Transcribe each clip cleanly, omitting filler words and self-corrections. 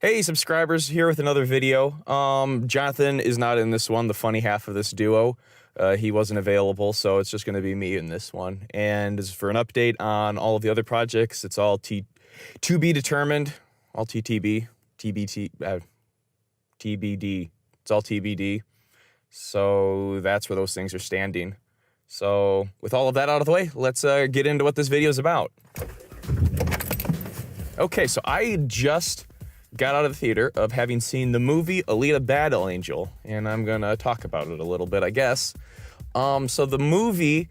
Hey subscribers, here with another video. Jonathan is not in this one, the funny half of this duo. He wasn't available, so it's just going to be me in this one. And as for an update on all of the other projects, it's all to be determined, all TTB, TBD. It's all TBD. So that's where those things are standing. So with all of that out of the way, let's get into what this video is about. Okay, so I just got out of the theater of having seen the movie Alita Battle Angel, and I'm gonna talk about it a little bit, I guess. So the movie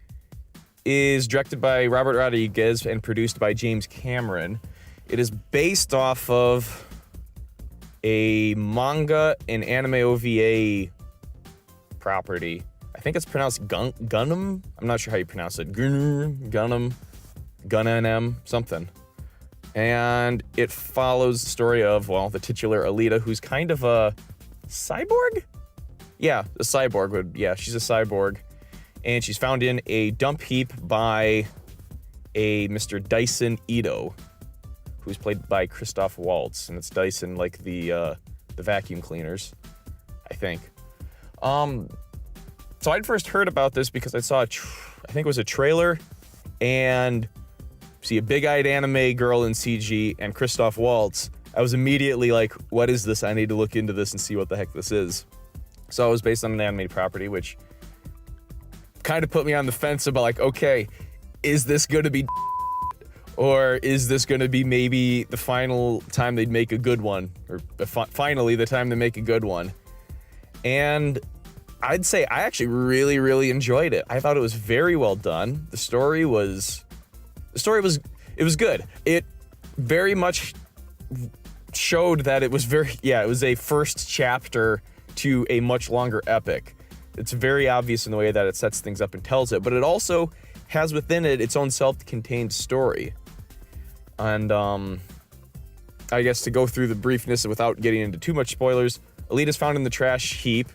is directed by Robert Rodriguez and produced by James Cameron. It is based off of a manga and anime OVA property. I think it's pronounced Gunham. I'm not sure how you pronounce it. Gunham, something. And it follows the story of, well, the titular Alita, who's kind of a cyborg? Yeah, a cyborg. She's a cyborg. And she's found in a dump heap by a Mr. Dyson Ito, who's played by Christopher Waltz. And it's Dyson like the vacuum cleaners, I think. So I'd first heard about this because I saw, I think it was a trailer, and see a big-eyed anime girl in CG and Christoph Waltz. I was immediately like, what is this? I need to look into this and see what the heck this is. So it was based on an animated property, which kind of put me on the fence about like, okay, is this going to be or is this going to be maybe the final time they'd make a good one, or finally the time they make a good one? And I'd say I actually really, really enjoyed it. I thought it was very well done. The story was good. It very much showed that it was it was a first chapter to a much longer epic. It's very obvious in the way that it sets things up and tells it, but it also has within it its own self-contained story. And I guess to go through the briefness without getting into too much spoilers, Alita's found in the trash heap.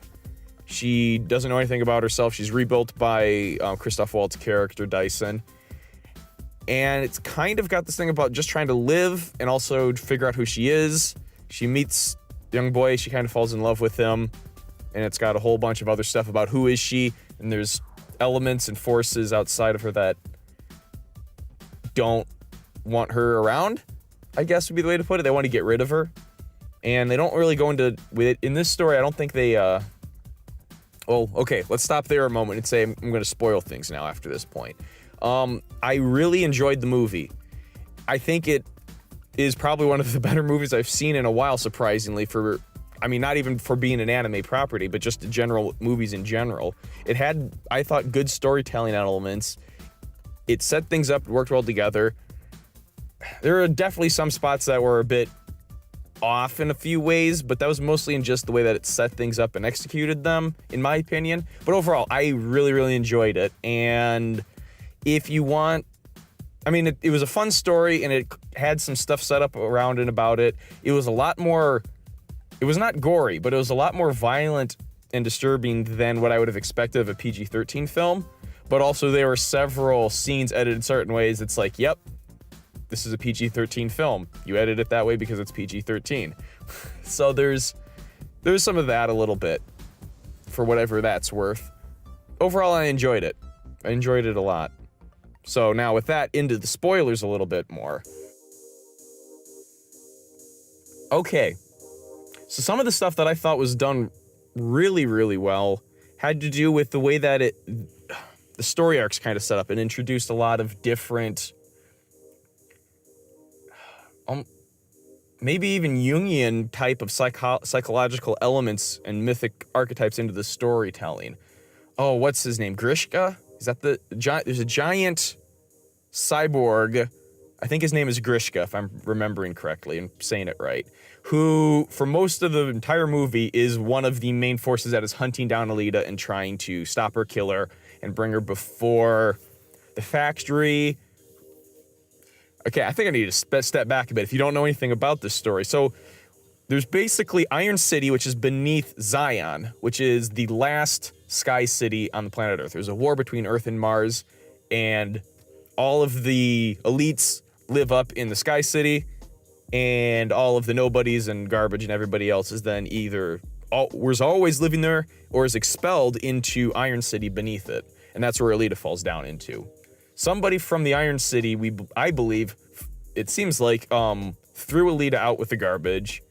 She doesn't know anything about herself. She's rebuilt by Christoph Waltz's character, Dyson. And it's kind of got this thing about just trying to live and also figure out who she is. She meets a young boy, she kind of falls in love with him, and it's got a whole bunch of other stuff about who is she, and there's elements and forces outside of her that don't want her around, I guess would be the way to put it. They want to get rid of her, and they don't really go into with it. In this story, I don't think they, well, okay, let's stop there a moment and say I'm going to spoil things now after this point. I really enjoyed the movie. I think it is probably one of the better movies I've seen in a while, surprisingly, not even for being an anime property, but just movies in general. It had, I thought, good storytelling elements. It set things up, worked well together. There are definitely some spots that were a bit off in a few ways, but that was mostly in just the way that it set things up and executed them, in my opinion. But overall, I really, really enjoyed it. And if you want, it was a fun story, and it had some stuff set up around and about it. It was a lot more, it was not gory, but it was a lot more violent and disturbing than what I would have expected of a PG-13 film. But also there were several scenes edited certain ways. It's like, yep, this is a PG-13 film. You edit it that way because it's PG-13. So there's some of that a little bit, for whatever that's worth. Overall, I enjoyed it. I enjoyed it a lot. So now with that, into the spoilers a little bit more. Okay, so some of the stuff that I thought was done really, really well had to do with the way that the story arc's kind of set up and introduced a lot of different, maybe even Jungian type of psychological elements and mythic archetypes into the storytelling. Oh, what's his name? Grishka? Is that there's a giant cyborg, I think his name is Grishka, if I'm remembering correctly and saying it right, who, for most of the entire movie, is one of the main forces that is hunting down Alita and trying to stop her, kill her, and bring her before the factory. Okay, I think I need to step back a bit if you don't know anything about this story. So there's basically Iron City, which is beneath Zion, which is the last sky city on the planet Earth. There's a war between Earth and Mars, and all of the elites live up in the Sky City, and all of the nobodies and garbage and everybody else is then either was always living there or is expelled into Iron City beneath it, and that's where Alita falls down into. Somebody from the Iron City, I believe, it seems like, threw Alita out with the garbage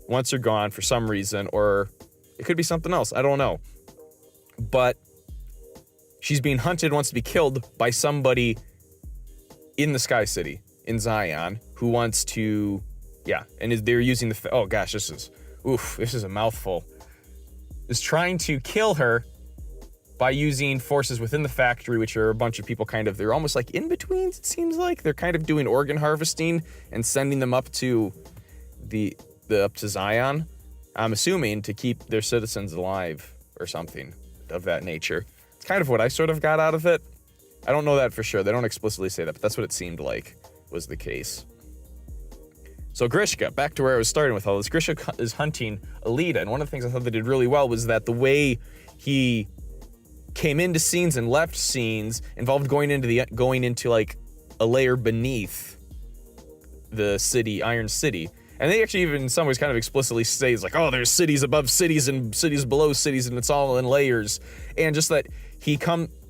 once they're gone for some reason, or it could be something else, I don't know. But she's being hunted, wants to be killed by somebody in the Sky City, in Zion, who wants to, and they're using the, oh gosh, this is a mouthful, is trying to kill her by using forces within the factory, which are a bunch of people they're almost like in-betweens, it seems like. They're kind of doing organ harvesting and sending them up to up to Zion, I'm assuming, to keep their citizens alive or something of that nature. It's kind of what I sort of got out of it. I don't know that for sure. They don't explicitly say that, but that's what it seemed like was the case. So Grishka, back to where I was starting with all this. Grishka is hunting Alita, and one of the things I thought they did really well was that the way he came into scenes and left scenes involved going into like a layer beneath the city, Iron City. And they actually even in some ways kind of explicitly say it's like, oh, there's cities above cities and cities below cities, and it's all in layers. And just that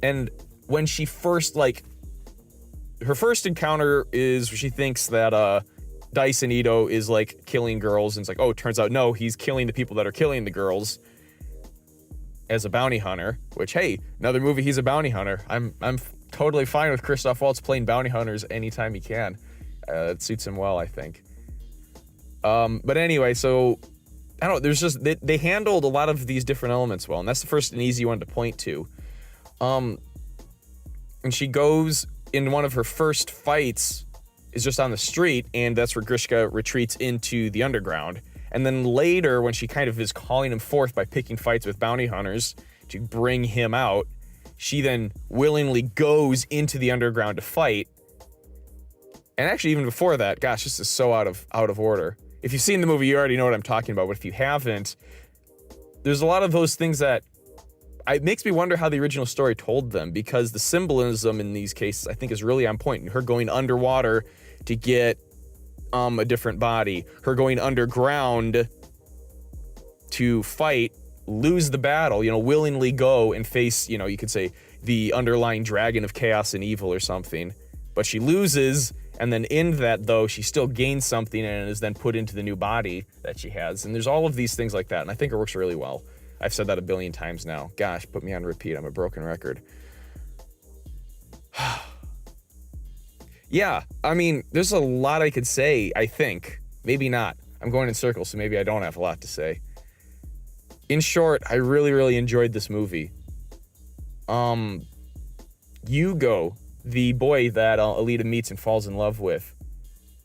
and when she first, her first encounter is she thinks that Dyson Ito is like killing girls, and it's like, oh, it turns out no, he's killing the people that are killing the girls as a bounty hunter, which, hey, another movie, he's a bounty hunter. I'm totally fine with Kristopher Waltz playing bounty hunters anytime he can. It suits him well, I think. But anyway, so, I don't know, there's just, they handled a lot of these different elements well, and that's the first and easy one to point to. And she goes, in one of her first fights, is just on the street, and that's where Grishka retreats into the underground. And then later, when she kind of is calling him forth by picking fights with bounty hunters to bring him out, she then willingly goes into the underground to fight. And actually, even before that, gosh, this is so out of order. If you've seen the movie, you already know what I'm talking about, but if you haven't, there's a lot of those things that it makes me wonder how the original story told them, because the symbolism in these cases, I think, is really on point. Her going underwater to get a different body, her going underground to fight, lose the battle, willingly go and face, you could say, the underlying dragon of chaos and evil or something. But she loses, and then in that, though, she still gains something and is then put into the new body that she has. And there's all of these things like that, and I think it works really well. I've said that a billion times now. Gosh, put me on repeat. I'm a broken record. Yeah, I mean, there's a lot I could say, I think. Maybe not. I'm going in circles, so maybe I don't have a lot to say. In short, I really, really enjoyed this movie. Hugo, the boy that Alita meets and falls in love with,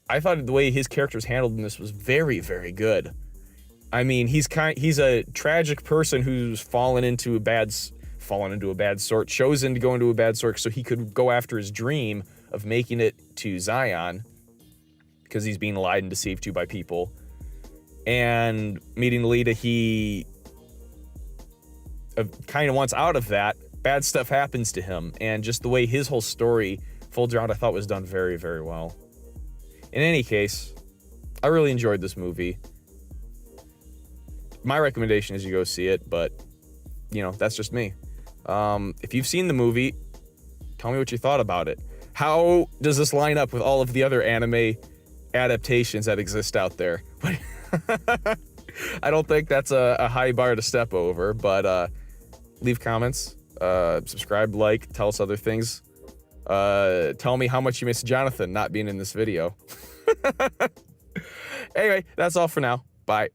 I thought the way his character was handled in this was very, very good. I mean, he's a tragic person who's fallen into a bad sort, chosen to go into a bad sort so he could go after his dream of making it to Zion, because he's being lied and deceived to by people. And meeting Alita, he kind of wants out of that. Bad stuff happens to him, and just the way his whole story folds around, I thought was done very, very well. In any case, I really enjoyed this movie. My recommendation is you go see it, but, that's just me. If you've seen the movie, tell me what you thought about it. How does this line up with all of the other anime adaptations that exist out there? I don't think that's a high bar to step over, but leave comments, subscribe, like, tell us other things. Tell me how much you miss Jonathan not being in this video. Anyway, that's all for now. Bye.